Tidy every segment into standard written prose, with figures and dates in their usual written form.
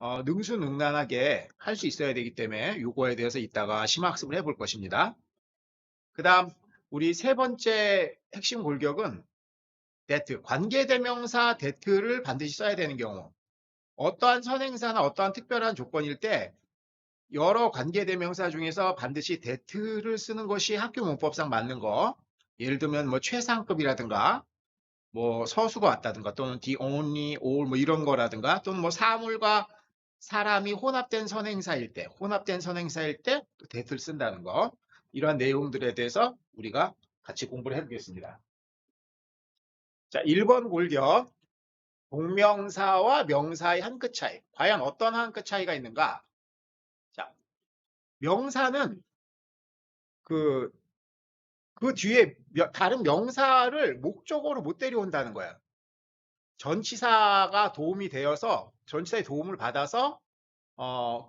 능수능란하게 할 수 있어야 되기 때문에 이거에 대해서 이따가 심학습을 해볼 것입니다. 그 다음 우리 세 번째 핵심 골격은 that, 관계대명사 that를 반드시 써야 되는 경우, 어떠한 선행사나 어떠한 특별한 조건일 때 여러 관계대명사 중에서 반드시 that를 쓰는 것이 학교 문법상 맞는 거. 예를 들면 뭐 최상급이라든가 뭐 서수가 왔다든가 또는 the only, all 뭐 이런 거라든가 또는 뭐 사물과 사람이 혼합된 선행사일 때 that를 쓴다는 거. 이러한 내용들에 대해서 우리가 같이 공부를 해보겠습니다. 자, 1번 골격. 동명사와 명사의 한 끗 차이. 과연 어떤 한 끗 차이가 있는가? 자, 명사는 그 뒤에 다른 명사를 목적어로 못 데려온다는 거야. 전치사가 도움이 되어서 전치사의 도움을 받아서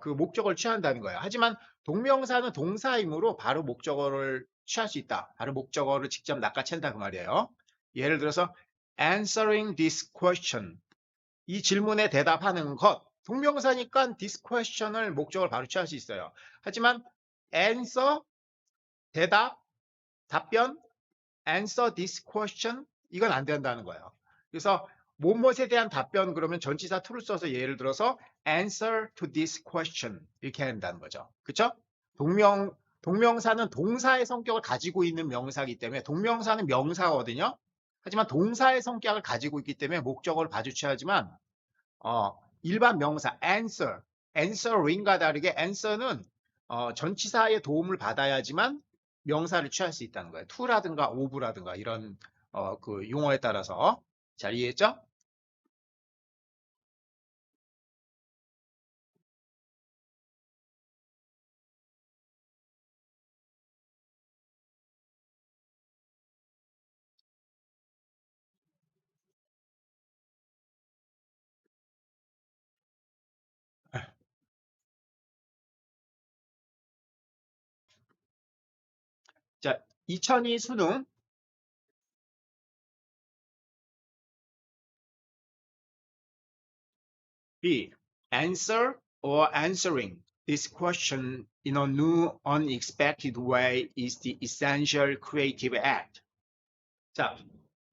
그 목적어를 취한다는 거예요. 하지만 동명사는 동사이므로 바로 목적어를 취할 수 있다. 바로 목적어를 직접 낚아챈다 그 말이에요. 예를 들어서 answering this question, 이 질문에 대답하는 것. 동명사니까 this question을 목적어를 바로 취할 수 있어요. 하지만 answer, 대답, 답변, answer this question, 이건 안 된다는 거예요. 그래서 무엇에 대한 답변 그러면 전치사 to를 써서 예를 들어서 answer to this question 이렇게 해야 된다는 거죠. 그렇죠? 동명사는 동사의 성격을 가지고 있는 명사이기 때문에, 동명사는 명사거든요. 하지만 동사의 성격을 가지고 있기 때문에 목적어를 봐주 취하지만 일반 명사 answering과 다르게 answer는 전치사의 도움을 받아야지만 명사를 취할 수 있다는 거예요. to라든가 of라든가 이런 그 용어에 따라서. 잘 이해했죠? 자, 2002 수능 B. Answer or answering this question in a new, unexpected way is the essential creative act. 자,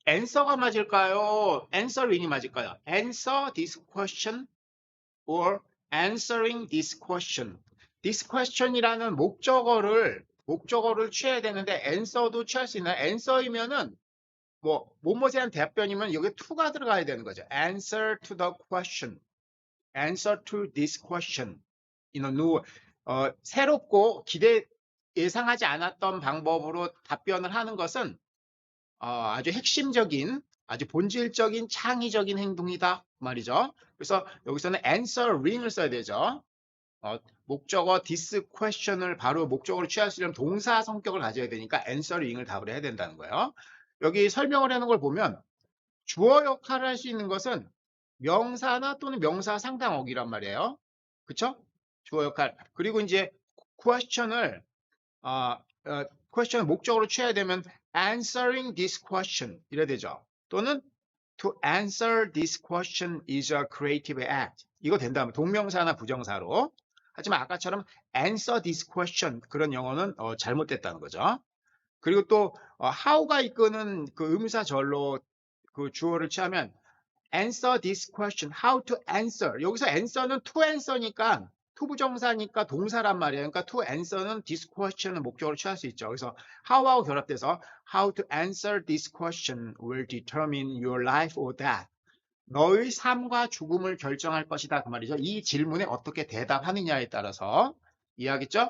answer가 맞을까요? answering이 맞을까요? Answer this question or answering this question. This question이라는 목적어를 취해야 되는데 answer도 취할 수 있나요? answer이면은 뭐뭐에 대한 답변이면 여기 to가 들어가야 되는 거죠. answer to the question. answer to this question. in a new, 새롭고 예상하지 않았던 방법으로 답변을 하는 것은 아주 핵심적인, 아주 본질적인 창의적인 행동이다 말이죠. 그래서 여기서는 answering을 써야 되죠. 목적어 this question을 바로 목적어로 취할 수 있는 동사 성격을 가져야 되니까 answering을 답을 해야 된다는 거예요. 여기 설명을 하는 걸 보면 주어 역할을 할 수 있는 것은 명사나 또는 명사 상당어기란 말이에요. 그쵸? 주어 역할. 그리고 이제 question을 목적으로 취해야 되면 answering this question 이래야 되죠. 또는 to answer this question is a creative act. 이거 된다면 동명사나 부정사로. 하지만 아까처럼 answer this question 그런 영어는 잘못됐다는 거죠. 그리고 또 how가 이끄는 그 의문사절로 그 주어를 취하면 answer this question, how to answer. 여기서 answer는 to answer니까 투부정사니까 동사란 말이에요. 그러니까 to answer는 this question을 목적으로 취할 수 있죠. 그래서 how하고 결합돼서 how to answer this question will determine your life or death. 너의 삶과 죽음을 결정할 것이다 그 말이죠. 이 질문에 어떻게 대답하느냐에 따라서. 이해하겠죠?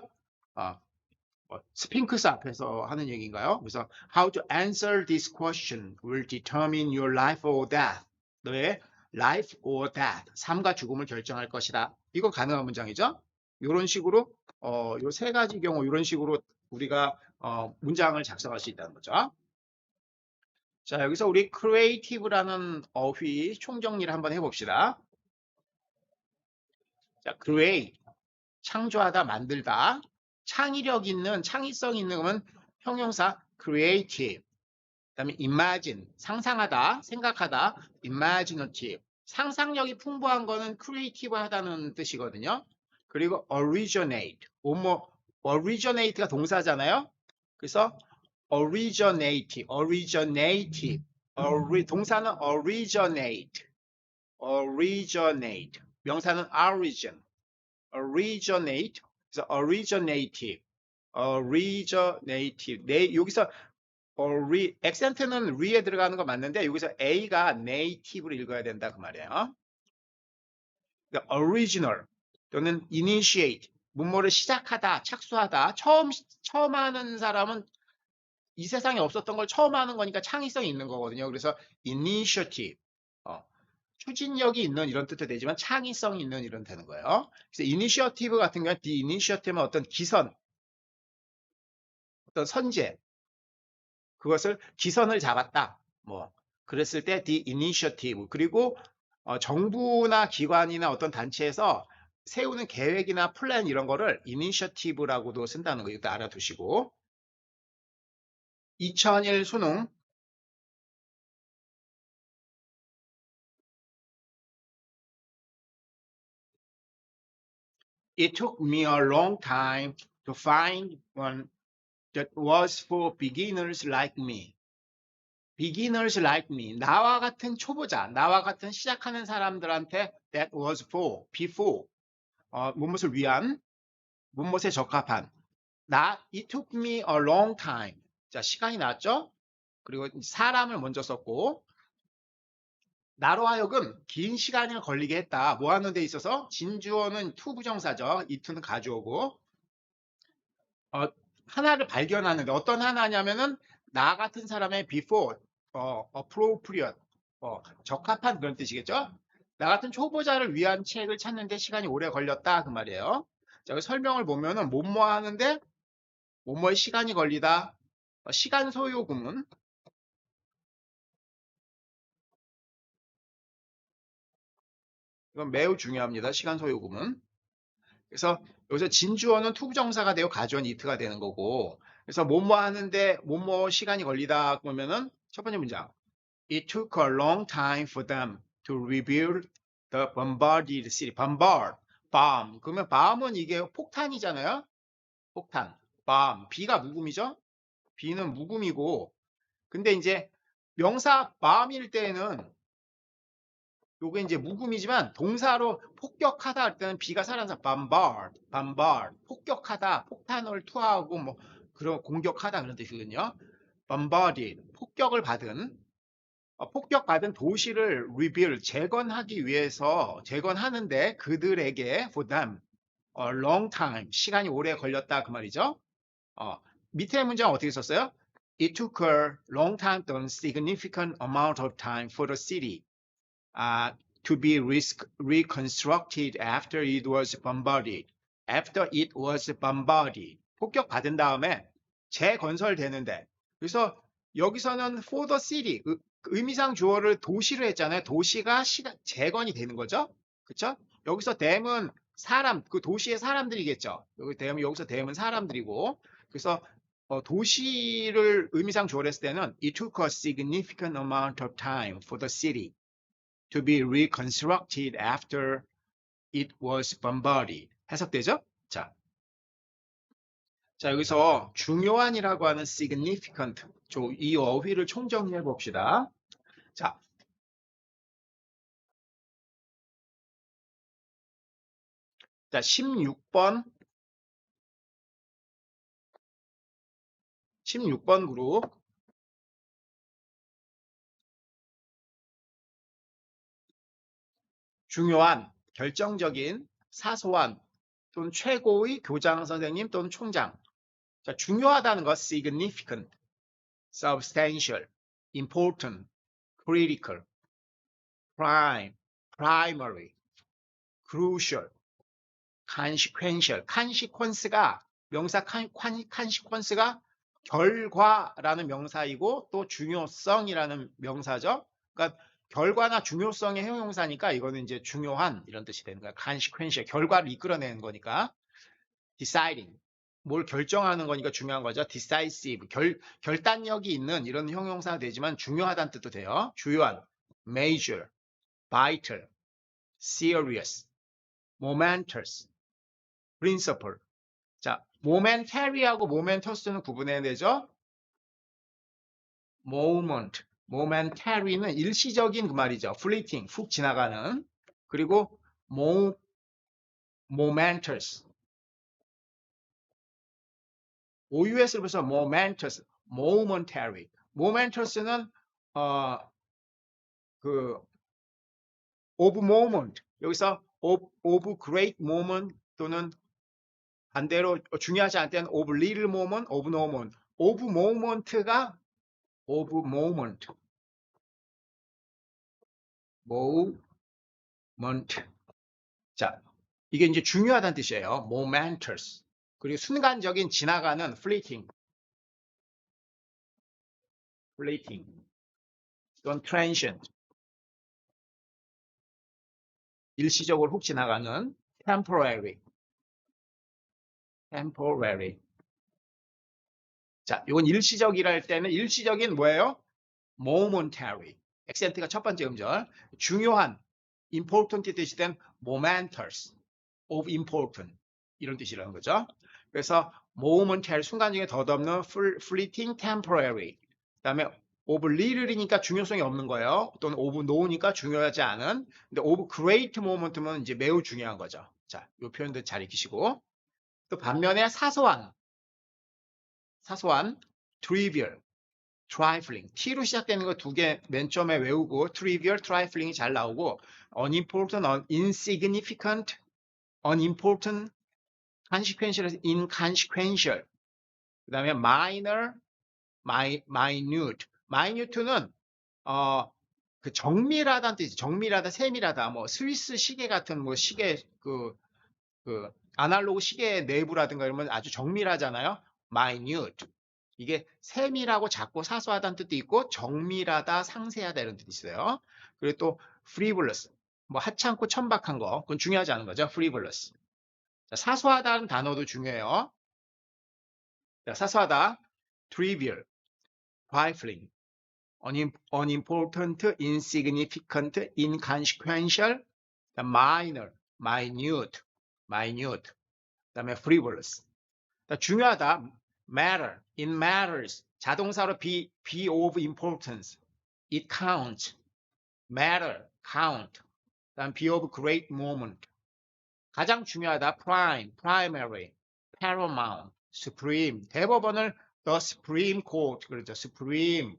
스핑크스 앞에서 하는 얘기인가요? 그래서 how to answer this question will determine your life or death. 너의 life or death, 삶과 죽음을 결정할 것이다. 이거 가능한 문장이죠. 이런 식으로 요 세 가지 경우 이런 식으로 우리가 문장을 작성할 수 있다는 거죠. 자, 여기서 우리 creative라는 어휘 총정리를 한번 해봅시다. 자, create, 창조하다, 만들다. 창의력 있는, 창의성 있는 건 형용사 creative. 그다음에 imagine, 상상하다, 생각하다, imaginative. 상상력이 풍부한 거는 creative하다는 뜻이거든요. 그리고 originate, originate가 동사잖아요. 그래서 originate, 동사는 originate, 명사는 originate, 그래서 originative. 여기서 액센트는 리에 들어가는 거 맞는데 여기서 A가 native로 읽어야 된다 그 말이에요. 그러니까 original 또는 initiate, 뭐뭐를 시작하다, 착수하다. 처음 하는 사람은 이 세상에 없었던 걸 처음 하는 거니까 창의성이 있는 거거든요. 그래서 initiative, 추진력이 있는 이런 뜻도 되지만 창의성이 있는 이런 되는 거예요. 그래서 initiative 같은 경우는 the initiative는 어떤 기선, 어떤 선제, 그것을 기선을 잡았다. 뭐 그랬을 때 the initiative. 그리고 정부나 기관이나 어떤 단체에서 세우는 계획이나 플랜 이런 거를 initiative라고도 쓴다는 거 이것도 알아두시고. 2001 수능 It took me a long time to find one that was for beginners like me. beginners like me. 나와 같은 초보자, 나와 같은 시작하는 사람들한테 that was for, before. 무엇을 위한, 무엇에 적합한. it took me a long time. 자, 시간이 나왔죠? 그리고 사람을 먼저 썼고, 나로 하여금 긴 시간이 걸리게 했다. 뭐 하는 데 있어서? 진주어는 to 부정사죠. it는 가져오고, 하나를 발견하는데, 어떤 하나냐면은, 나 같은 사람의 before, appropriate, 적합한 그런 뜻이겠죠? 나 같은 초보자를 위한 책을 찾는데 시간이 오래 걸렸다. 그 말이에요. 자, 여기 설명을 보면은, 뭐뭐 하는데, 뭐뭐에 시간이 걸리다. 시간 소요 구문. 이건 매우 중요합니다. 시간 소요 구문. 그래서 여기서 진주어는 투부정사가 되고 가주어는 이트가 되는 거고. 그래서 뭐뭐 하는데 뭐뭐 시간이 걸리다 그러면은 첫 번째 문장. It took a long time for them to rebuild the bombarded city. bomb. 그러면 bomb은 이게 폭탄이잖아요. 폭탄. bomb. B가 묵음이죠. B는 묵음이고. 근데 이제 명사 bomb일 때에는 요게 이제 묵음이지만 동사로 폭격하다 할 때는 B가 살아서 bombard, 폭격하다, 폭탄을 투하하고 뭐 그런 공격하다 그런 뜻이거든요. bombarded, 폭격받은 도시를 rebuild, 재건하기 위해서 재건하는데 그들에게 for them a long time, 시간이 오래 걸렸다 그 말이죠. 밑에 문장 어떻게 썼어요? It took a long time 또는 significant amount of time for the city to be reconstructed after it was bombarded. After it was bombarded. 폭격받은 다음에 재건설되는데. 그래서 여기서는 for the city. 의미상 주어를 도시로 했잖아요. 도시가 재건이 되는 거죠. 그쵸? 여기서 them은 사람, 그 도시의 사람들이겠죠. 여기서 them은 사람들이고. 그래서 도시를 의미상 주어를 했을 때는 it took a significant amount of time for the city to be reconstructed after it was bombarded. 해석되죠? 자, 여기서 중요한이라고 하는 significant, 이 어휘를 총정리해 봅시다. 자, 16번 그룹. 중요한, 결정적인, 사소한 또는 최고의 교장 선생님 또는 총장. 자, 중요하다는 것 significant, substantial, important, critical, prime, primary, crucial, consequential. consequence가 명사 consequence가 결과라는 명사이고 또 중요성이라는 명사죠. 그러니까 결과나 중요성의 형용사니까 이거는 이제 중요한 이런 뜻이 되는 거야. consequential, 결과를 이끌어내는 거니까. deciding, 뭘 결정하는 거니까 중요한 거죠. decisive, 결단력이 있는 이런 형용사가 되지만 중요하다는 뜻도 돼요. 주요한, major, vital, serious, momentous, principal. 자, momentary하고 momentaneous는 구분해야 되죠? moment, momentary는 일시적인 그 말이죠. fleeting, 훅 지나가는. 그리고 momentous, OUS를 벌써 momentous, momentary. momentous는 그 of moment, 여기서 of great moment 또는 반대로 중요하지 않을 때는 of little moment, of no moment. of moment가 of moment, moment. 자, 이게 이제 중요하다는 뜻이에요. momentous. 그리고 순간적인 지나가는 fleeting, 또는 transient, 일시적으로 훅 지나가는 temporary. 자, 이건 일시적이라 때는 일시적인 뭐예요? momentary. 액센트가 첫 번째 음절. 중요한, important 뜻이 된 momentous, of important 이런 뜻이라는 거죠. 그래서 momentary 순간적인 덧없는 fleeting, temporary. 그다음에 of little이니까 중요성이 없는 거예요. 또는 of no니까 중요하지 않은. 근데 of great moment면 이제 매우 중요한 거죠. 자, 이 표현도 잘 익히시고. 또 반면에 사소한, trivial, trifling. T로 시작되는 거 두 개 맨 처음에 외우고 trivial, trifling이 잘 나오고 unimportant, insignificant, unimportant, consequential, inconsequential. 그 다음에 minor, minute. minute는 그 정밀하다는 뜻이 정밀하다, 세밀하다. 뭐 스위스 시계 같은 뭐 시계 그 아날로그 시계 내부라든가 이러면 아주 정밀하잖아요. minute. 이게 세밀하고 작고 사소하다는 뜻도 있고 정밀하다, 상세하다 이런 뜻이 있어요. 그리고 또 frivolous. 뭐 하찮고 천박한 거. 그건 중요하지 않은 거죠. frivolous. 자, 사소하다는 단어도 중요해요. 자, 사소하다. trivial, trifling, unimportant, insignificant, inconsequential, minor, minute. 그다음에 frivolous. 중요하다. matter, it matters. 자동사로 be of importance. it counts. matter, count. 그다음 be of great moment. 가장 중요하다. prime, primary, paramount, supreme. 대법원을 the supreme court 그러죠. supreme.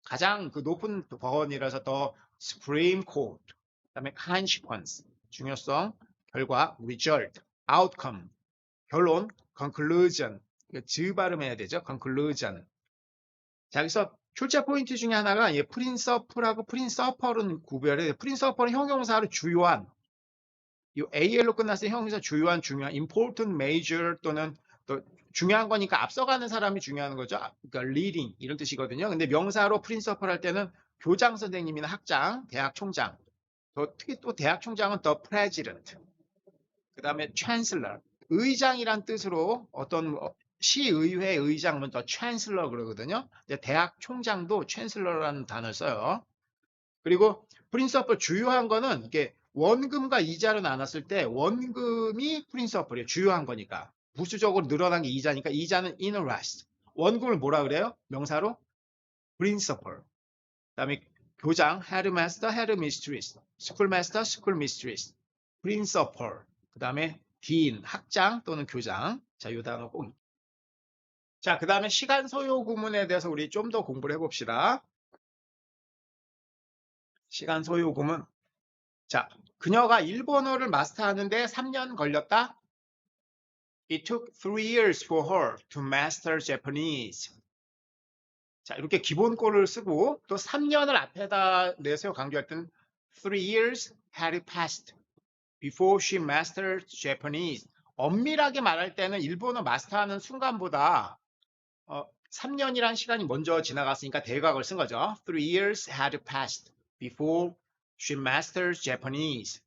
가장 그 높은 법원이라서 the supreme court. 그다음에 consequence. 중요성, 결과, result, outcome. 결론, conclusion. 즈 발음해야 되죠. conclusion. 자, 여기서 출제 포인트 중에 하나가 principal하고 principal은 구별해요. principal은 형용사로 주요한, 이 AL로 끝났을 때 형용사 주요한, important, major 또는 또 중요한 거니까 앞서가는 사람이 중요한 거죠. 그러니까 leading 이런 뜻이거든요. 근데 명사로 principal 할 때는 교장 선생님이나 학장, 대학 총장. 특히 또 대학 총장은 the president. 그 다음에 chancellor. 의장이란 뜻으로 어떤 시의회 의장은 더 chancellor 그러거든요. 대학 총장도 chancellor라는 단어를 써요. 그리고 principal 주요한 거는 이게 원금과 이자로 나눴을 때 원금이 principal이에요. 주요한 거니까. 부수적으로 늘어난 게 이자니까 이자는 interest. 원금을 뭐라 그래요? 명사로 principal. 그다음에 교장 headmaster, headmistress, schoolmaster, schoolmistress, principal. 그다음에 dean, 학장 또는 교장. 자, 이 단어 꼭. 자, 그 다음에 시간 소요 구문에 대해서 우리 좀 더 공부를 해봅시다. 시간 소요 구문. 자, 그녀가 일본어를 마스터하는데 3년 걸렸다. It took 3 years for her to master Japanese. 자, 이렇게 기본권을 쓰고 또 3년을 앞에다 내세워 강조할 때는 3 years had passed before she mastered Japanese. 엄밀하게 말할 때는 일본어 마스터하는 순간보다 3년이란 시간이 먼저 지나갔으니까 대각을 쓴 거죠. 3 years had passed before she mastered Japanese.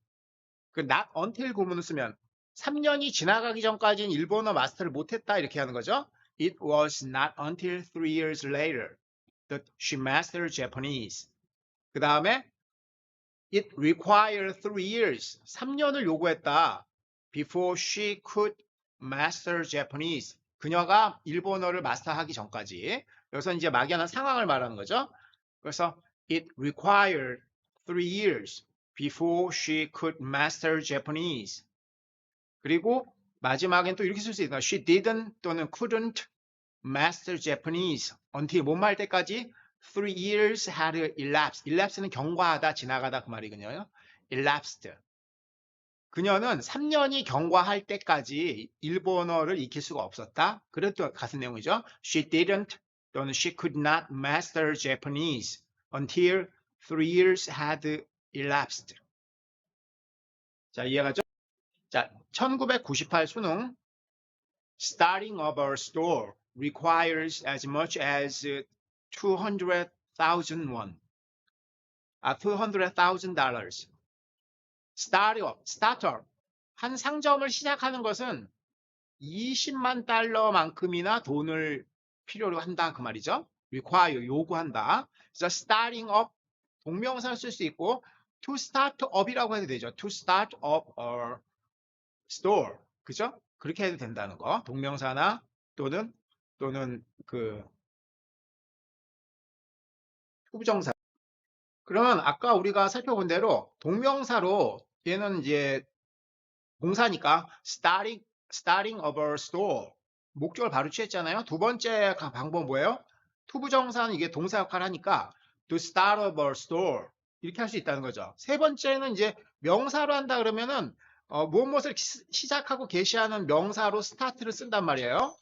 그 not until 구문을 쓰면 3년이 지나가기 전까지는 일본어 마스터를 못했다 이렇게 하는 거죠. It was not until 3 years later that she mastered Japanese. 그 다음에 It required 3 years. 3년을 요구했다. Before she could master Japanese. 그녀가 일본어를 마스터하기 전까지. 여기서 이제 막연한 상황을 말하는 거죠. 그래서 it required 3 years before she could master Japanese. 그리고 마지막엔 또 이렇게 쓸 수 있다. She didn't 또는 couldn't master Japanese until 못 말 때까지 3 years had elapsed. elapsed는 경과하다, 지나가다 그 말이거든요. elapsed. 그녀는 3년이 경과할 때까지 일본어를 익힐 수가 없었다. 그랬던 같은 내용이죠. She didn't 또는 she could not master Japanese until 3 years had elapsed. 자, 이해가죠? 자, 1998 수능 Starting up a store requires as much as 200,000 won. $200,000. startup. 한 상점을 시작하는 것은 20만 달러만큼이나 돈을 필요로 한다 그 말이죠. require 요구한다. 그래서 starting up 동명사를 쓸 수 있고 to start up이라고 해도 되죠. to start up a store. 그죠? 그렇게 해도 된다는 거. 동명사나 또는 그 후부정사. 그러면 아까 우리가 살펴본 대로 동명사로 얘는 이제 동사니까 starting of a store 목적을 바로 취했잖아요. 두 번째 방법은 뭐예요? 투부정사는 이게 동사 역할을 하니까 to start of a store 이렇게 할 수 있다는 거죠. 세 번째는 이제 명사로 한다 그러면은 무엇을 시작하고 개시하는 명사로 start를 쓴단 말이에요.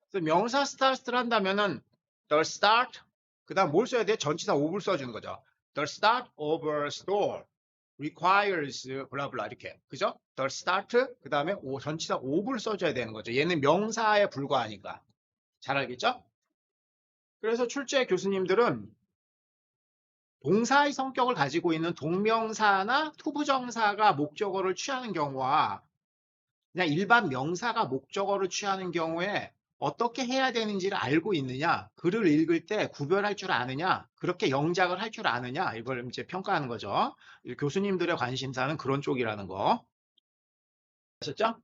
그래서 명사 start를 한다면은 the start 그 다음 뭘 써야 돼? 전치사 of를 써주는 거죠. The start of a store requires 블라블라 이렇게 그죠? The start 그 다음에 전치사 of를 써줘야 되는 거죠. 얘는 명사에 불과하니까 잘 알겠죠? 그래서 출제 교수님들은 동사의 성격을 가지고 있는 동명사나 투부정사가 목적어를 취하는 경우와 그냥 일반 명사가 목적어를 취하는 경우에 어떻게 해야 되는지를 알고 있느냐, 글을 읽을 때 구별할 줄 아느냐, 그렇게 영작을 할 줄 아느냐, 이걸 이제 평가하는 거죠. 교수님들의 관심사는 그런 쪽이라는 거. 아셨죠?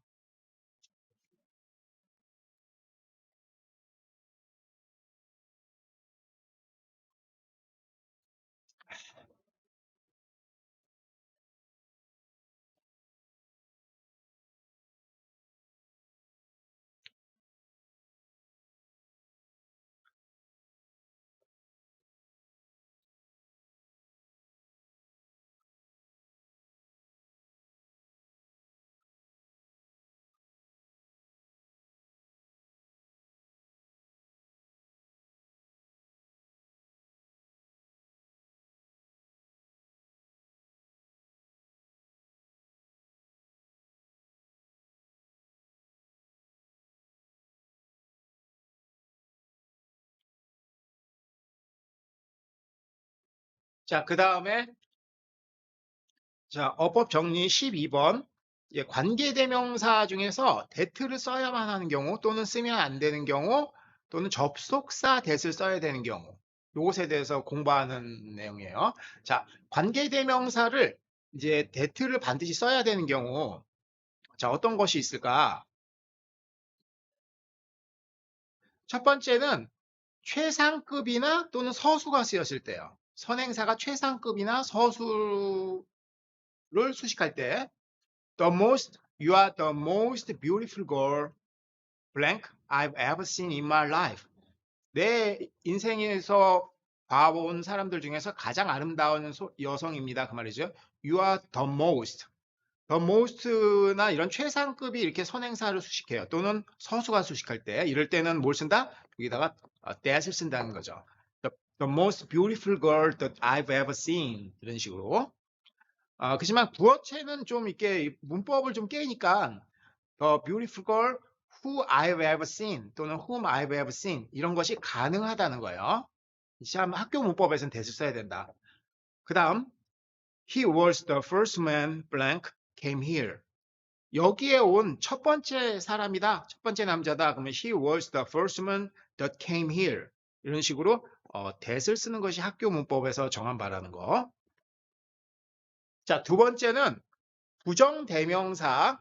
자, 그 다음에 자, 어법 정리 12번. 관계대명사 중에서 that를 써야만 하는 경우 또는 쓰면 안 되는 경우 또는 접속사 that을 써야 되는 경우 이것에 대해서 공부하는 내용이에요. 자, 관계대명사를 이제 that를 반드시 써야 되는 경우 자, 어떤 것이 있을까? 첫 번째는 최상급이나 또는 서수가 쓰였을 때요. 선행사가 최상급이나 서수를 수식할 때 you are the most beautiful girl blank I've ever seen in my life. 내 인생에서 봐본 사람들 중에서 가장 아름다운 여성입니다. 그 말이죠. You are the most. The most나 이런 최상급이 이렇게 선행사를 수식해요. 또는 서수가 수식할 때 이럴 때는 뭘 쓴다? 여기다가 that을 쓴다는 거죠. The most beautiful girl that I've ever seen. 이런 식으로. 그렇지만 부어체는 좀 이렇게 문법을 좀 깨니까 The beautiful girl who I've ever seen 또는 whom I've ever seen 이런 것이 가능하다는 거예요. 참 학교 문법에서는 that을 써야 된다. 그 다음 He was the first man blank came here. 여기에 온 첫 번째 사람이다. 첫 번째 남자다. 그러면 he was the first man that came here. 이런 식으로 that을 쓰는 것이 학교 문법에서 정한 바라는 거. 자, 두 번째는 부정대명사,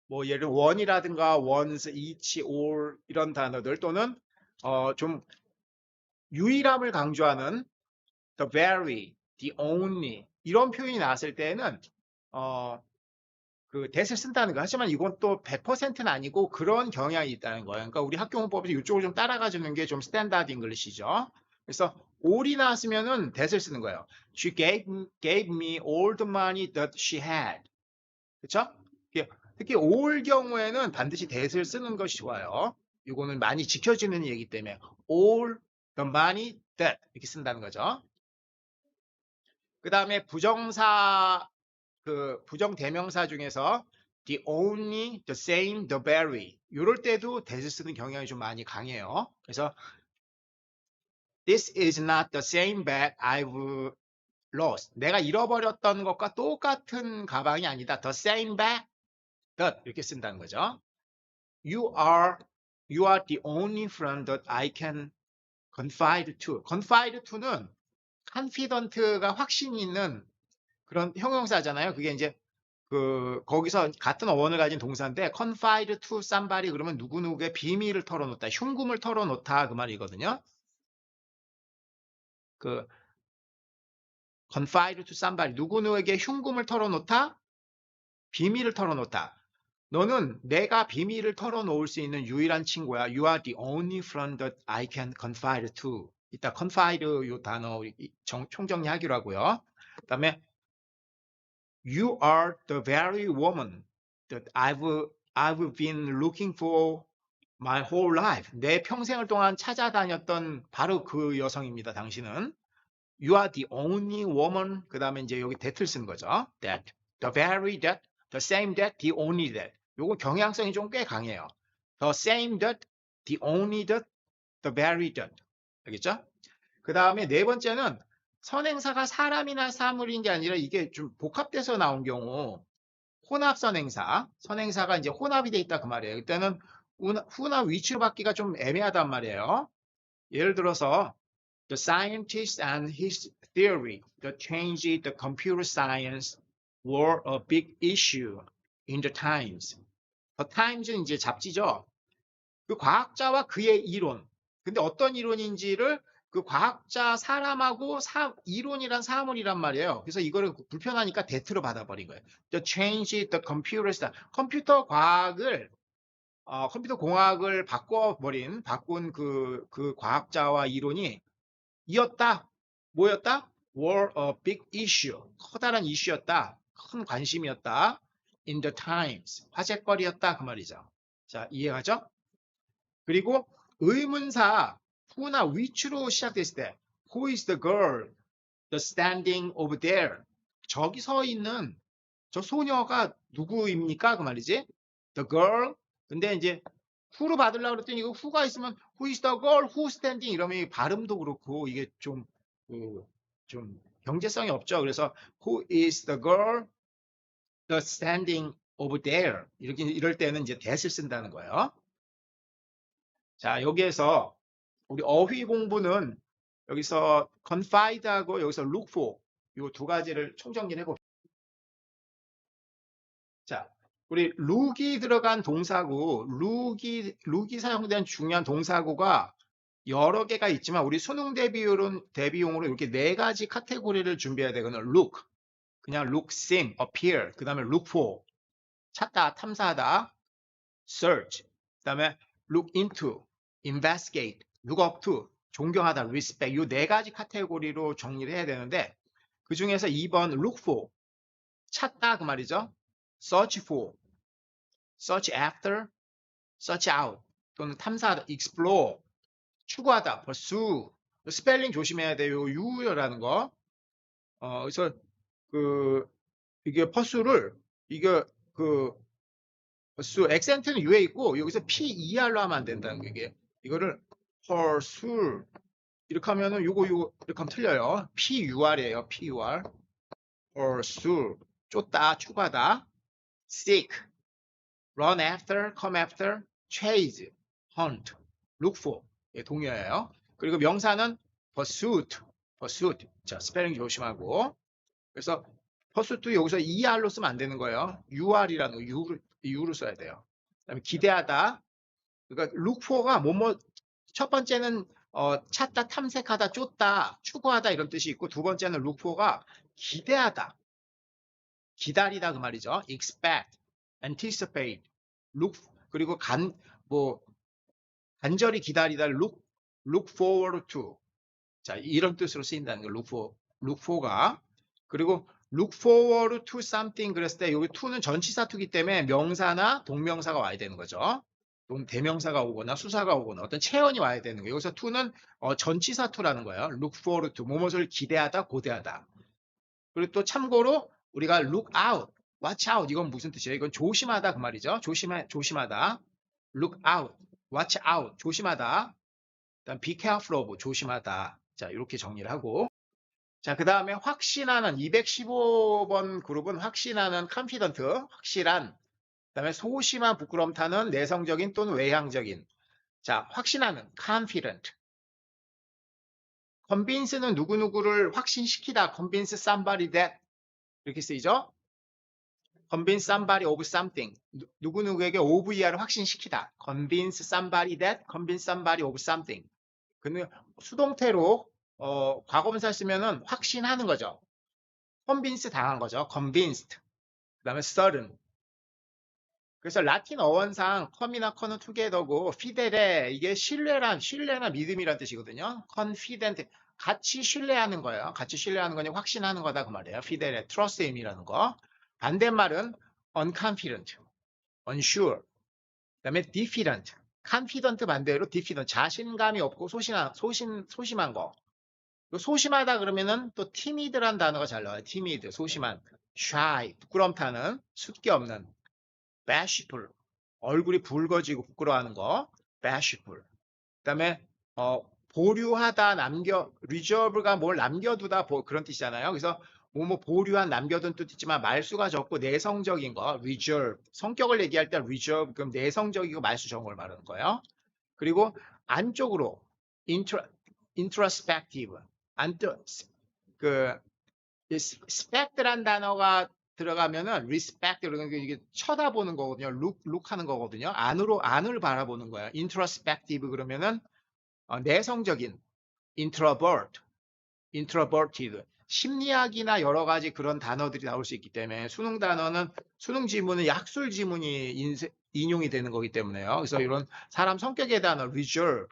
뭐 예를 one이라든가 once, each, all 이런 단어들 또는 좀 유일함을 강조하는 the very, the only 이런 표현이 나왔을 때에는 그 that을 쓴다는 거. 하지만 이건 또 100%는 아니고 그런 경향이 있다는 거예요. 그러니까 우리 학교 문법에서 이쪽을 좀 따라가 주는 게 좀 스탠다드 잉글리시죠. 그래서 all이 나왔으면은 that을 쓰는 거예요. She gave me all the money that she had. 그렇죠? 특히 all 경우에는 반드시 that을 쓰는 것이 좋아요. 이거는 많이 지켜지는 얘기 때문에 all the money that 이렇게 쓴다는 거죠. 그 다음에 부정사 그 부정대명사 중에서 the only, the same, the very 이럴 때도 that을 쓰는 경향이 좀 많이 강해요. 그래서 this is not the same bag I've lost. 내가 잃어버렸던 것과 똑같은 가방이 아니다. the same bag that 이렇게 쓴다는 거죠. You are the only friend that I can confide to. confide to는 confident가 확신이 있는 그런 형용사잖아요. 그게 이제 거기서 같은 어원을 가진 동사인데 confide to somebody 그러면 누구누구의 비밀을 털어놓다, 흉금을 털어놓다 그 말이거든요. 그 confide to somebody 누구누구에게 흉금을 털어놓다, 비밀을 털어놓다. 너는 내가 비밀을 털어놓을 수 있는 유일한 친구야. You are the only friend that I can confide to. 이따 confide 요 단어 총정리하기로 하고요. 그 다음에 You are the very woman that I've been looking for my whole life. 내 평생을 동안 찾아다녔던 바로 그 여성입니다. 당신은. You are the only woman. 그 다음에 이제 여기 that을 쓰는 거죠. That, the very that, the same that, the only that. 요거 경향성이 좀 꽤 강해요. The same that, the only that, the very that. 알겠죠? 그 다음에 네 번째는 선행사가 사람이나 사물인 게 아니라 이게 좀 복합돼서 나온 경우 혼합 선행사가 이제 혼합이 돼 있다 그 말이에요. 그때는 who나 which로 받기가 좀 애매하단 말이에요. 예를 들어서 the scientist and his theory that changed the computer science were a big issue in the Times. The Times는 이제 잡지죠. 그 과학자와 그의 이론. 근데 어떤 이론인지를 그 과학자 사람하고 이론이란 사물이란 말이에요. 그래서 이거를 불편하니까 that로 받아버린 거예요. The change the computer science. 컴퓨터 공학을 바꾼 그 과학자와 이론이 뭐였다? were a big issue. 커다란 이슈였다. 큰 관심이었다. in the times. 화제거리였다. 그 말이죠. 자, 이해가죠? 그리고 의문사 who나 which로 시작됐을 때 who is the girl the standing over there 저기 서 있는 저 소녀가 누구입니까? 그 말이지. the girl 근데 이제 who로 받으려고 그랬더니 이거 who가 있으면 who is the girl who standing 이러면 발음도 그렇고 이게 좀 경제성이 없죠. 그래서 who is the girl the standing over there 이럴 때는 이제 that을 쓴다는 거예요. 자, 여기에서 우리 어휘 공부는 여기서 confide하고 여기서 look for 이 두 가지를 총정리를 해봅시다. 자, 우리 look이 들어간 동사구, look이 사용된 중요한 동사구가 여러 개가 있지만 우리 수능 대비용으로 이렇게 네 가지 카테고리를 준비해야 되거든요. look, 그냥 look, seem, appear, 그 다음에 look for, 찾다, 탐사하다, search, 그 다음에 look into, investigate, look up to, 존경하다, respect 이 네 가지 카테고리로 정리를 해야 되는데 그 중에서 2번 look for, 찾다 그 말이죠. search for, search after, search out 또는 탐사하다, explore, 추구하다, pursue 스펠링 조심해야 돼요. 유라는 거. 그래서 이게 pursue를 pursue 액센트는 U에 있고 여기서 PER로 하면 안 된다는 게 이거를 pursue 이렇게 하면은 요거 이렇게 하면 틀려요. PUR이에요. PUR pursue 쫓다 추구하다 seek run after come after chase hunt look for 동의어예요. 그리고 명사는 pursuit 자 스펠링 조심하고 그래서 퍼스트 여기서 ER로 쓰면 안 되는 거예요. UR이라는 거, U를 써야 돼요. 그다음에 기대하다. 그러니까 look for가 첫 번째는 찾다, 탐색하다, 쫓다, 추구하다 이런 뜻이 있고 두 번째는 look for가 기대하다, 기다리다 그 말이죠. expect, anticipate, look 그리고 간절히 기다리다 look forward to. 자, 이런 뜻으로 쓰인다는 거 look for가. 그리고 look forward to something 그랬을 때 여기 to는 전치사 to기 때문에 명사나 동명사가 와야 되는 거죠. 대명사가 오거나 수사가 오거나 어떤 체언이 와야 되는 거예요. 여기서 to는 전치사 to라는 거예요. look forward to 무엇을 기대하다, 고대하다. 그리고 또 참고로 우리가 look out, watch out 이건 무슨 뜻이에요? 이건 조심하다 그 말이죠. 조심하다. look out, watch out 조심하다. 그다음 be careful of 조심하다. 자, 이렇게 정리를 하고 자, 그 다음에 확신하는 215번 그룹은 확신하는 confident, 확실한 그 다음에 소심한 부끄럼 타는 내성적인 또는 외향적인 자, 확신하는 confident convince는 누구누구를 확신시키다 convince somebody that 이렇게 쓰이죠. convince somebody of something 누구누구에게 OVR을 확신시키다 convince somebody that convince somebody of something 근데 수동태로 과거분사 쓰면은 확신하는 거죠. convince 당한 거죠. convinced. 그 다음에 certain. 그래서 라틴 어원상 com이나 con은 together고 fidel에 이게 신뢰나 믿음이란 뜻이거든요. confident. 같이 신뢰하는 거예요. 같이 신뢰하는 거니 확신하는 거다 그 말이에요. fidel에 trust in이라는 거. 반대말은 unconfident, unsure. 그 다음에 diffident. confident 반대로 diffident. 자신감이 없고 소심한 거. 소심하다 그러면은 또 timid란 단어가 잘 나와요. timid, 소심한. shy, 부끄럼 타는, 숫기 없는. bashful, 얼굴이 붉어지고 부끄러워하는 거. bashful. 그다음에 보류하다, reserve가 뭘 남겨두다 그런 뜻이잖아요. 그래서 뭐 보류한, 남겨둔 뜻 있지만 말수가 적고 내성적인 거, reserve. 성격을 얘기할 때 reserve 그럼 내성적이고 말수 적은 걸 말하는 거예요. 그리고 안쪽으로 introspective. spect란 단어가 들어가면은 respect 그러니까 이게 쳐다보는 거거든요. look 하는 거거든요. 안을 바라보는 거예요. introspective 그러면은 내성적인 introverted 심리학이나 여러 가지 그런 단어들이 나올 수 있기 때문에 수능 지문은 약술 지문이 인용이 되는 거기 때문에요. 그래서 이런 사람 성격에 대한 reserve,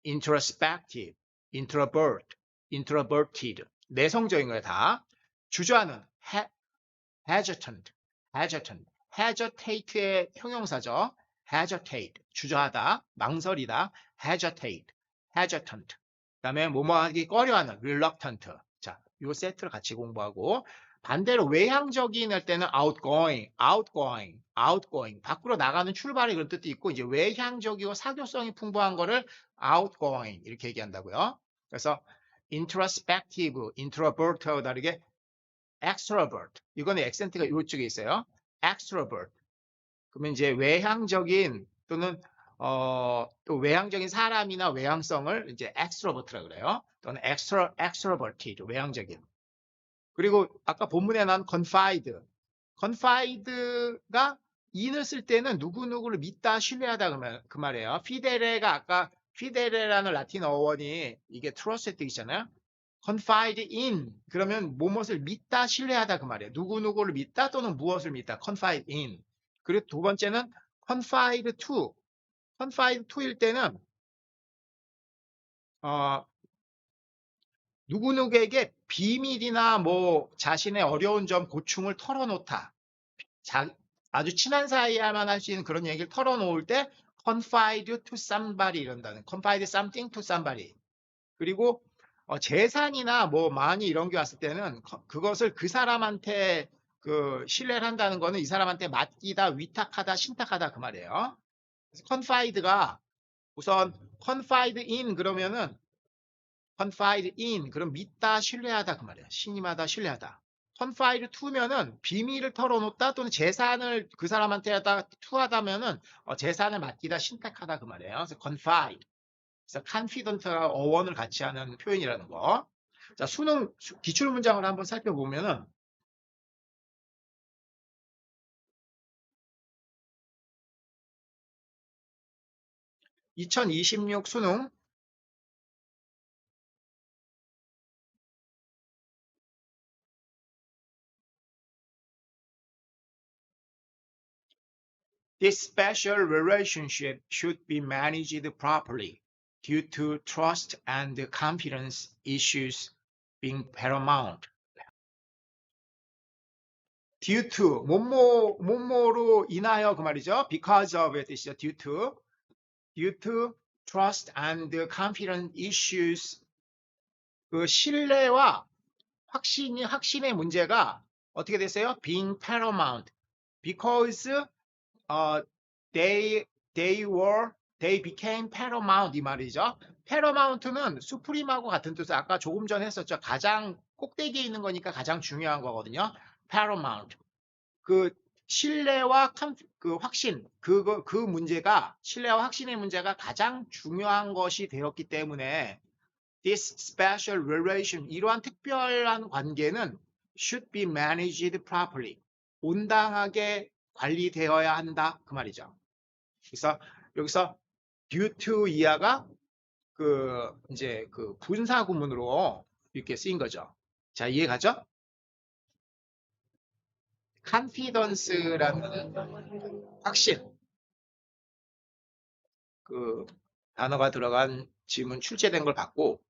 introspective, introverted 내성적인 거예요 다. 주저하는 hesitate의 형용사죠. hesitate 주저하다, 망설이다, hesitant. 그다음에 뭐뭐하기 꺼려하는 reluctant. 자, 요 세트를 같이 공부하고 반대로 외향적인 할 때는 outgoing. 밖으로 나가는 출발이 그런 뜻도 있고 이제 외향적이고 사교성이 풍부한 거를 outgoing 이렇게 얘기한다고요. 그래서 introspective, introvert와 다르게 extrovert. 이거는 액센트가 이쪽에 있어요. extrovert. 그러면 이제 외향적인 또는 또 외향적인 사람이나 외향성을 이제 extrovert라 그래요. 또는 extroverted 외향적인. 그리고 아까 본문에 나온 confide가 in을 쓸 때는 누구누구를 믿다, 신뢰하다 그 말이에요. fidel에가 아까 fidel이라는 라틴 어원이 이게 trust의 뜻이잖아요. confide in 그러면 무엇을 믿다, 신뢰하다 그 말이에요. 누구누구를 믿다 또는 무엇을 믿다. confide in. 그리고 두 번째는 confide to일 때는 누구누구에게 비밀이나 뭐 자신의 어려운 점, 고충을 털어놓다. 아주 친한 사이야만 할 수 있는 그런 얘기를 털어놓을 때 confide to somebody 이런다는 confide something to somebody. 그리고 재산이나 뭐 많이 이런 게 왔을 때는 그것을 그 사람한테 신뢰를 한다는 거는 이 사람한테 맡기다, 위탁하다, 신탁하다 그 말이에요. 그래서 confide가 우선 confide in 그러면은 confide in 그럼 믿다, 신뢰하다 그 말이에요. 신임하다, 신뢰하다. confide to면은 비밀을 털어놓다 또는 재산을 그 사람한테 투하다면은 재산을 맡기다, 신탁하다 그 말이에요. 그래서 confide. 그래서 confident와 어원을 같이 하는 표현이라는 거. 자, 수능 기출 문장을 한번 살펴보면은 2026 수능 This special relationship should be managed properly due to trust and confidence issues being paramount. Due to 뭐뭐로 인하여 그 말이죠. Because of의 뜻이죠. Due to trust and confidence issues 그 신뢰와 확신의 문제가 어떻게 됐어요? Being paramount because they became paramount 이 말이죠. paramount는 supreme하고 같은 뜻을 아까 조금 전에 했었죠. 가장 꼭대기에 있는 거니까 가장 중요한 거거든요. paramount. 그 신뢰와 그 확신, 그 문제가 신뢰와 확신의 문제가 가장 중요한 것이 되었기 때문에 this special relation 이러한 특별한 관계는 should be managed properly 온당하게 관리되어야 한다 그 말이죠. 그래서 여기서 due to 이하가 그 이제 그 분사 구문으로 이렇게 쓰인 거죠. 자, 이해가죠? confidence라는 확신 그 단어가 들어간 지문 출제된 걸 봤고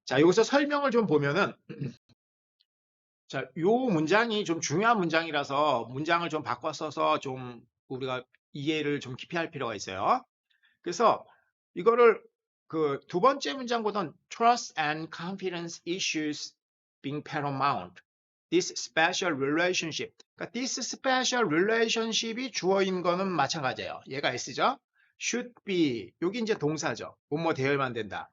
자, 여기서 설명을 좀 보면은 자, 요 문장이 좀 중요한 문장이라서 문장을 좀 바꿔 써서 좀 우리가 이해를 좀 깊이 할 필요가 있어요. 그래서 이거를 그 두 번째 문장보다는 trust and confidence issues being paramount. This special relationship. 그러니까 this special relationship이 주어 있는 거는 마찬가지예요. 얘가 S죠. should be. 여기 이제 동사죠. 뭐뭐 되어야만 된다.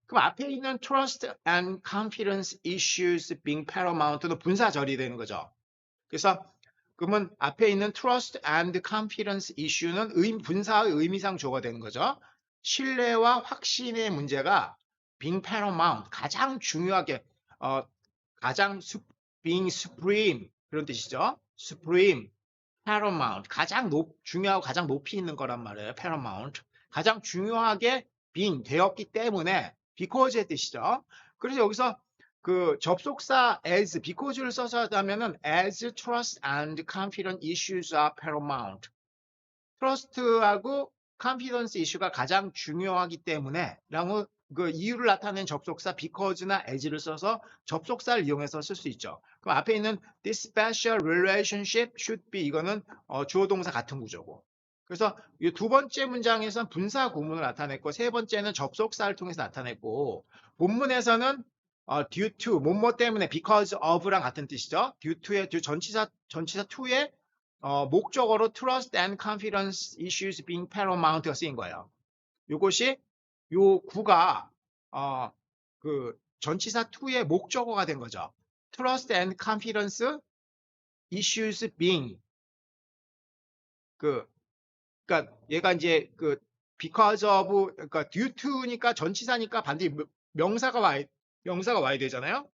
그럼 앞에 있는 trust and confidence issues being paramount도 분사절이 되는 거죠. 그래서 그러면 앞에 있는 trust and confidence issue는 분사의 의미상 주어가 되는 거죠. 신뢰와 확신의 문제가 being paramount, 가장 중요하게, 가장 being supreme 그런 뜻이죠. supreme, paramount, 가장 중요하고 가장 높이 있는 거란 말이에요. paramount, 가장 중요하게 being 되었기 때문에 because의 뜻이죠. 그래서 여기서 그 접속사 as, because를 써서 하면은 as trust and confidence issues are paramount. trust하고 confidence issue가 가장 중요하기 때문에 라고 그 이유를 나타낸 접속사 because나 as를 써서 접속사를 이용해서 쓸 수 있죠. 그럼 앞에 있는 this special relationship should be 이거는 주어 동사 같은 구조고. 그래서 이 두 번째 문장에서는 분사 구문을 나타냈고 세 번째는 접속사를 통해서 나타냈고 본문에서는 due to 뭐뭐 때문에 because of랑 같은 뜻이죠. due to의 전치사 to의 목적어로 trust and confidence issues being paramount가 쓰인 거예요. 이것이 요 구가 그 전치사 to의 목적어가 된 거죠. trust and confidence issues being 그러니까 얘가 이제 그 because of 그러니까 due to니까 전치사니까 반드시 명사가 와야 되잖아요.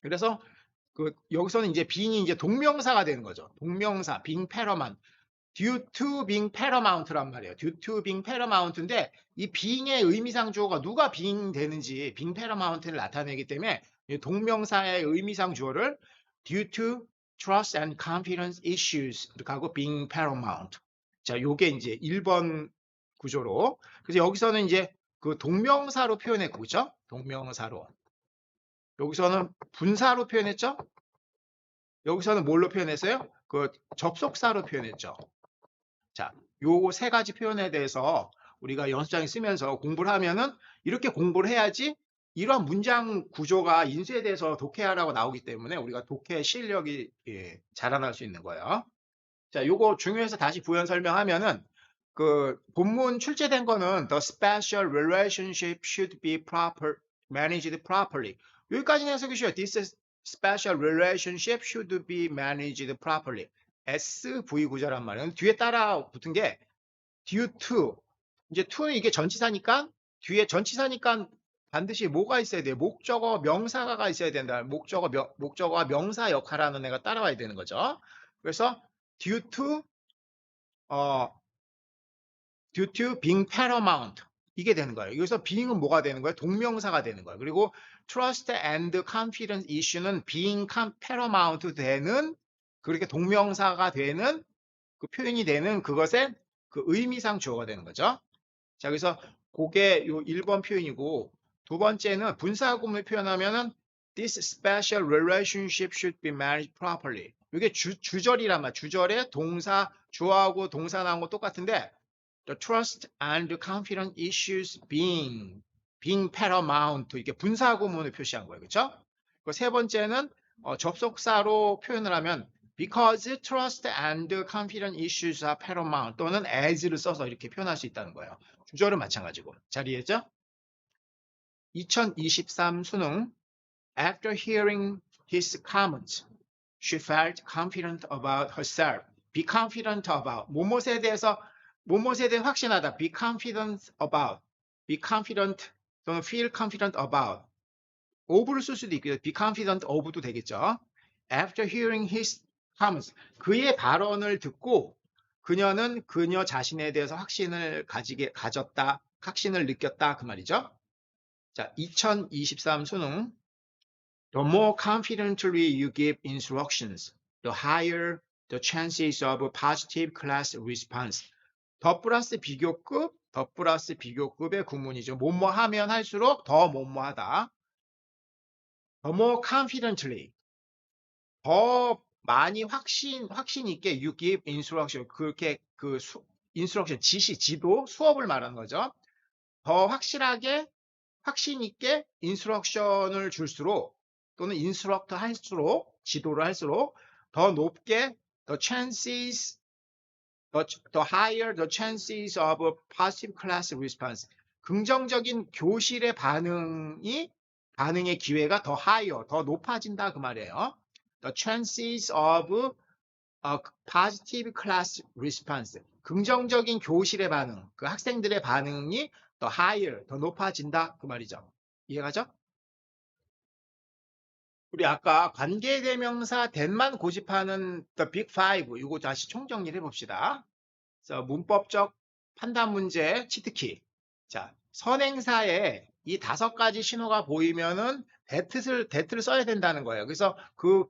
그래서 그 여기서는 이제 being이 이제 동명사가 되는 거죠. 동명사 being paramount, due to being paramount란 말이에요. due to being paramount인데 이 being의 의미상 주어가 누가 being 되는지 being paramount를 나타내기 때문에 동명사의 의미상 주어를 due to trust and confidence issues 이렇게 하고 being paramount. 자, 요게 이제 1번 구조로. 그래서 여기서는 이제 그 동명사로 표현했고, 그죠? 동명사로. 여기서는 분사로 표현했죠? 여기서는 뭘로 표현했어요? 그 접속사로 표현했죠. 자, 요 세 가지 표현에 대해서 우리가 연습장에 쓰면서 공부를 하면은 이렇게 공부를 해야지 이러한 문장 구조가 인수에 대해서 독해하라고 나오기 때문에 우리가 독해 실력이 자라날 수 있는 거예요. 자, 요거 중요해서 다시 부연 설명하면은 그 본문 출제된 거는 the special relationship should be managed properly. 여기까지는 해석이 쉬워요. This special relationship should be managed properly. SV 구조란 말이에요. 뒤에 따라 붙은 게 due to. 이제 to는 이게 전치사니까 뒤에 전치사니까 반드시 뭐가 있어야 돼요? 목적어, 명사가 있어야 된다. 목적어와 명사 역할하는 애가 따라와야 되는 거죠. 그래서 due to being paramount. 이게 되는 거예요. 여기서 being은 뭐가 되는 거예요? 동명사가 되는 거예요. 그리고 trust and confidence issue는 being paramount 되는, 그렇게 동명사가 되는, 그 표현이 되는 그것의 그 의미상 주어가 되는 거죠. 자, 그래서 그게 요 1번 표현이고, 두 번째는 분사구문을 표현하면은 this special relationship should be managed properly. 이게 주절이란 말, 주절에 동사, 주어하고 동사 나온 거 똑같은데, the trust and confidence issues being paramount, 이게 분사구문을 표시한 거예요. 그렇죠? 세 번째는 접속사로 표현을 하면 because trust and confidence issues are paramount, 또는 as를 써서 이렇게 표현할 수 있다는 거예요. 주절은 마찬가지고. 잘 이해했죠? 2023 수능. After hearing his comments, she felt confident about herself. Be confident about. 뭐뭐에 대해서, 뭐뭐에 대해 확신하다. Be confident about. Be confident 또는 feel confident about. of를 쓸 수도 있고요. Be confident of도 되겠죠. After hearing his comments. 그의 발언을 듣고 그녀는 그녀 자신에 대해서 확신을 가졌다. 확신을 느꼈다. 그 말이죠. 자, 2023 수능. The more confidently you give instructions, the higher the chances of a positive class response. 더 플러스 비교급, 더 플러스 비교급의 구문이죠. 뭐뭐 하면 할수록 더 뭐뭐하다. The more confidently, 더 많이 확신 있게 you give instruction, 그렇게 instruction, 지시, 지도, 수업을 말하는 거죠. 더 확실하게, 확신 있게 인스트럭션을 줄수록, 또는 인스트럭터 할수록, 지도를 할수록 더 높게 the chances, the higher the chances of a positive class response. 긍정적인 교실의 반응의 기회가 더 higher, 더 높아진다 그 말이에요. The chances of a positive class response. 긍정적인 교실의 반응, 그 학생들의 반응이 더 higher, 더 높아진다 그 말이죠. 이해가죠? 우리 아까 관계대명사 that만 고집하는 the big five, 이거 다시 총정리를 해봅시다. 그래서 문법적 판단 문제 치트키. 자, 선행사에 이 5가지 신호가 보이면은 that를 써야 된다는 거예요. 그래서 그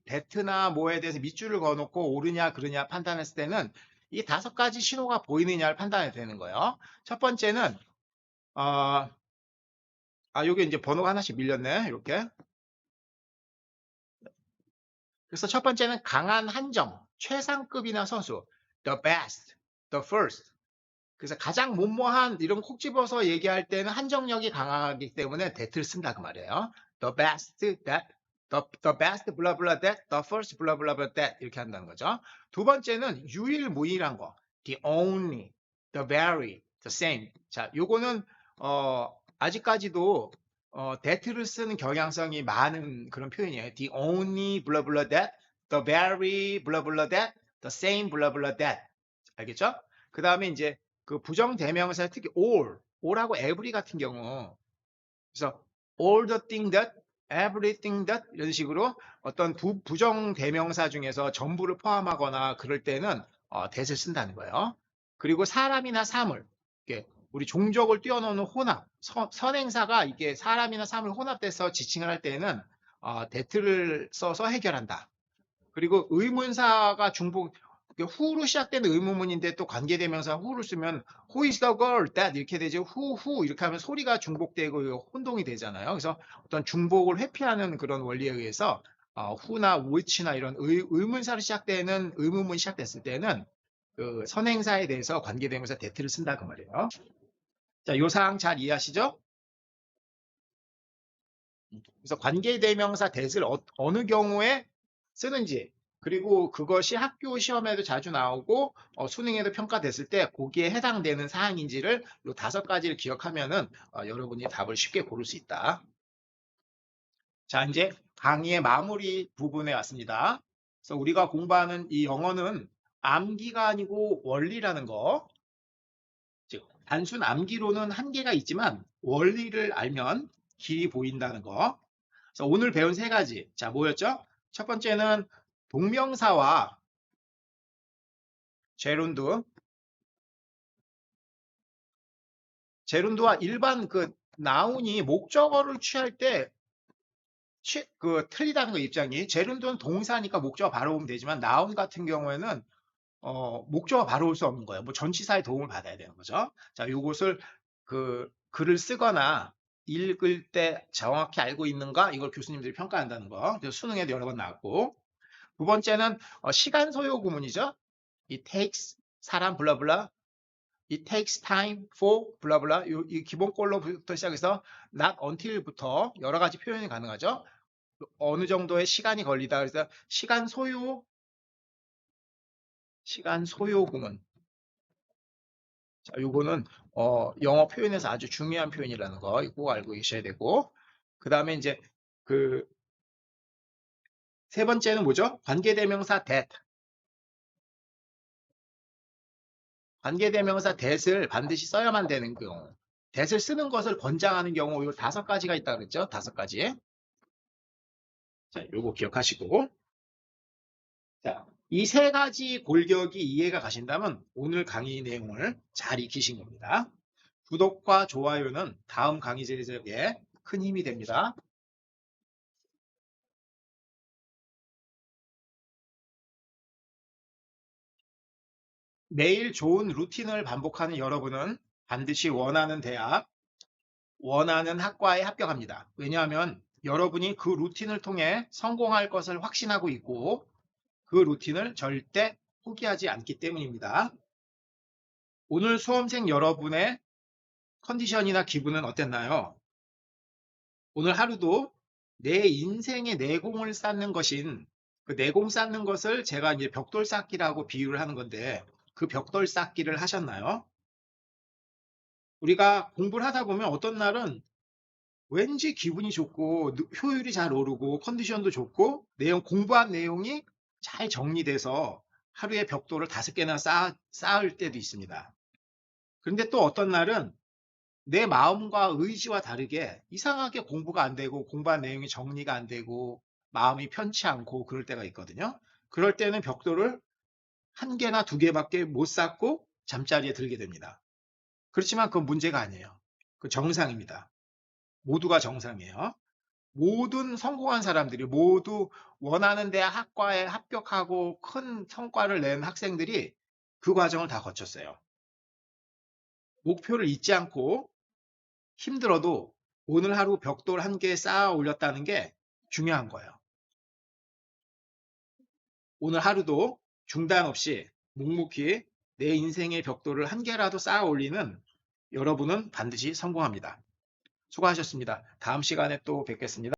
that나 뭐에 대해서 밑줄을 그어놓고 옳으냐 그르냐 판단했을 때는 이 5가지 신호가 보이느냐를 판단해야 되는 거예요. 첫 번째는 요게 이제 번호가 하나씩 밀렸네. 이렇게. 그래서 첫 번째는 강한 한정, 최상급이나 선수, the best, the first. 그래서 가장 못모한 이런 콕 집어서 얘기할 때는 한정력이 강하기 때문에 that를 쓴다 그 말이에요. The best, that, the best, blah blah that, the first, blah blah blah that 이렇게 한다는 거죠. 두 번째는 유일무이한 거, the only, the very, the same. 자, 요거는 아직까지도 that를 쓰는 경향성이 많은 그런 표현이에요. The only, blah blah that, the very, blah blah that, the same, blah blah that. 알겠죠? 그 다음에 이제 그 부정대명사 특히 all하고 every 같은 경우, 그래서 all the thing that, everything that 이런 식으로 어떤 부정대명사 중에서 전부를 포함하거나 그럴 때는 that을 쓴다는 거예요. 그리고 사람이나 사물, 우리 종족을 뛰어넘는 혼합, 선행사가 이게 사람이나 사물 혼합돼서 지칭을 할 때는 that를 써서 해결한다. 그리고 의문사가 중복, who로 시작되는 의문문인데 또 관계대명사 who를 쓰면 who is the girl that 이렇게 되죠. who 이렇게 하면 소리가 중복되고 혼동이 되잖아요. 그래서 어떤 중복을 회피하는 그런 원리에 의해서 who나 which나 이런 의문사로 시작되는 의문문이 시작됐을 때는 그 선행사에 대해서 관계대명사 that를 쓴다 그 말이에요. 자, 요 사항 잘 이해하시죠? 그래서 관계대명사 that을 어느 경우에 쓰는지, 그리고 그것이 학교 시험에도 자주 나오고 수능에도 평가됐을 때 거기에 해당되는 사항인지를 이 5가지를 기억하면은 여러분이 답을 쉽게 고를 수 있다. 자, 이제 강의의 마무리 부분에 왔습니다. 그래서 우리가 공부하는 이 영어는 암기가 아니고 원리라는 거, 즉 단순 암기로는 한계가 있지만 원리를 알면 길이 보인다는 거. 그래서 오늘 배운 3가지. 자, 뭐였죠? 첫 번째는 동명사와 제룬드, 제룬도와 일반 그 나운이 목적어를 취할 때 틀리다는 거 입장이. 제룬도는 동사니까 목적어 바로 오면 되지만 나운 같은 경우에는 목적어 바로 올 수 없는 거예요. 뭐 전치사의 도움을 받아야 되는 거죠. 자, 요것을 글을 쓰거나 읽을 때 정확히 알고 있는가? 이걸 교수님들이 평가한다는 거. 그래서 수능에도 여러 번 나왔고. 두 번째는 시간 소요 구문이죠. It takes 사람 블라블라. It takes time for 블라블라. 이 기본꼴로부터 시작해서 not until부터 여러 가지 표현이 가능하죠. 어느 정도의 시간이 걸리다. 그래서 시간 소요 구문. 자, 요거는 영어 표현에서 아주 중요한 표현이라는 거 꼭 알고 계셔야 되고, 그 다음에 이제 그 세 번째는 뭐죠? 관계대명사 that. 관계대명사 that을 반드시 써야만 되는 경우. that을 쓰는 것을 권장하는 경우 요 5가지가 있다 그랬죠? 5가지. 자, 요거 기억하시고. 자, 이 3가지 골격이 이해가 가신다면 오늘 강의 내용을 잘 익히신 겁니다. 구독과 좋아요는 다음 강의 제작에 큰 힘이 됩니다. 매일 좋은 루틴을 반복하는 여러분은 반드시 원하는 대학, 원하는 학과에 합격합니다. 왜냐하면 여러분이 그 루틴을 통해 성공할 것을 확신하고 있고 그 루틴을 절대 포기하지 않기 때문입니다. 오늘 수험생 여러분의 컨디션이나 기분은 어땠나요? 오늘 하루도 내 인생의 내공을 쌓는 것인 그 내공 쌓는 것을 제가 이제 벽돌 쌓기라고 비유를 하는 건데 그 벽돌 쌓기를 하셨나요? 우리가 공부를 하다 보면 어떤 날은 왠지 기분이 좋고 효율이 잘 오르고 컨디션도 좋고 공부한 내용이 잘 정리돼서 하루에 벽돌을 5개나 쌓을 때도 있습니다. 그런데 또 어떤 날은 내 마음과 의지와 다르게 이상하게 공부가 안 되고 공부한 내용이 정리가 안 되고 마음이 편치 않고 그럴 때가 있거든요. 그럴 때는 벽돌을 1개나 2개밖에 못 쌓고 잠자리에 들게 됩니다. 그렇지만 그건 문제가 아니에요. 그 정상입니다. 모두가 정상이에요. 모든 성공한 사람들이 모두 원하는 대학 학과에 합격하고 큰 성과를 낸 학생들이 그 과정을 다 거쳤어요. 목표를 잊지 않고 힘들어도 오늘 하루 벽돌 1개 쌓아 올렸다는 게 중요한 거예요. 오늘 하루도 중단 없이 묵묵히 내 인생의 벽돌을 1개라도 쌓아 올리는 여러분은 반드시 성공합니다. 수고하셨습니다. 다음 시간에 또 뵙겠습니다.